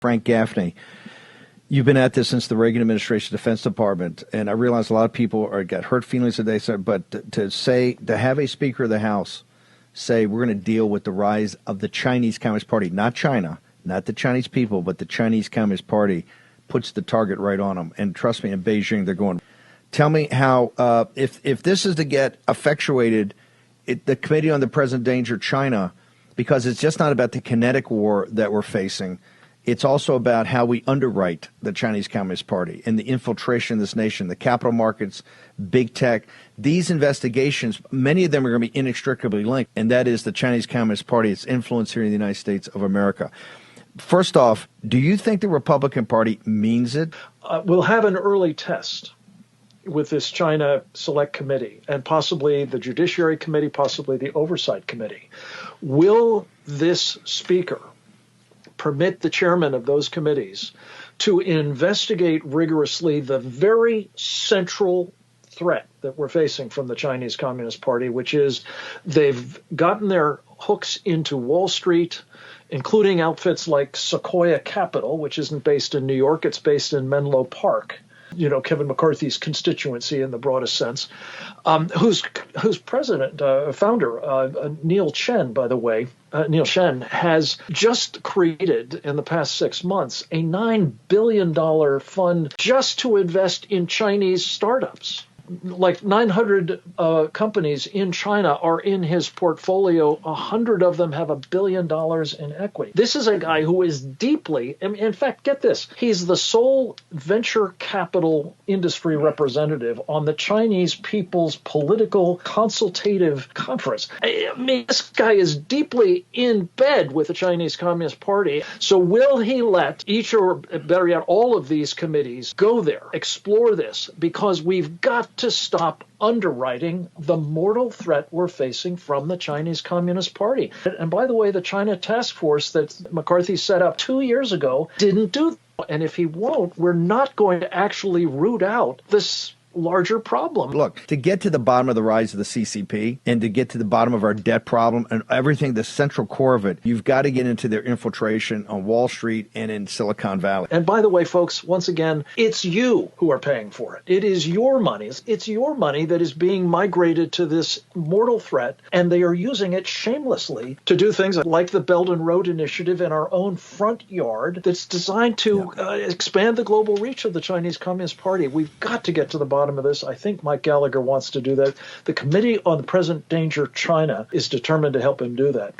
Frank Gaffney, you've been at this since the Reagan administration Defense Department, and I realize a lot of people got hurt feelings today, but to have a Speaker of the House say we're going to deal with the rise of the Chinese Communist Party, not China, not the Chinese people, but the Chinese Communist Party, puts the target right on them. And trust me, in Beijing, they're going. Tell me how, if this is to get effectuated, the Committee on the Present Danger China, because it's just not about the kinetic war that we're facing. It's also about how we underwrite the Chinese Communist Party and the infiltration of this nation, the capital markets, big tech. These investigations, many of them are going to be inextricably linked, and that is the Chinese Communist Party, its influence here in the United States of America. First off, do you think the Republican Party means it? We'll have an early test with this China Select Committee and possibly the Judiciary Committee, possibly the Oversight Committee. Will this speaker permit the chairman of those committees to investigate rigorously the very central threat that we're facing from the Chinese Communist Party, which is they've gotten their hooks into Wall Street, including outfits like Sequoia Capital, which isn't based in New York, it's based in Menlo Park, Kevin McCarthy's constituency in the broadest sense, whose president, founder, Neil Chen, by the way, Neil Shen, has just created in the past 6 months a $9 billion fund just to invest in Chinese startups. Like 900 companies in China are in his portfolio. 100 of them have $1 billion in equity. This is a guy who is deeply, in fact, get this, he's the sole venture capital industry representative on the Chinese People's Political Consultative Conference. I mean, this guy is deeply in bed with the Chinese Communist Party. So will he let each, or better yet, all of these committees go there, explore this, because we've got to stop underwriting the mortal threat we're facing from the Chinese Communist Party. And by the way, the China task force that McCarthy set up 2 years ago didn't do that. And if he won't, we're not going to actually root out this larger problem. Look, to get to the bottom of the rise of the CCP and to get to the bottom of our debt problem and everything, the central core of it, you've got to get into their infiltration on Wall Street and in Silicon Valley. And by the way, folks, once again, it's you who are paying for it. It is your money. It's your money that is being migrated to this mortal threat, and they are using it shamelessly to do things like the Belt and Road Initiative in our own front yard that's designed to expand the global reach of the Chinese Communist Party. We've got to get to the bottom of this. I think Mike Gallagher wants to do that. The Committee on the Present Danger China is determined to help him do that.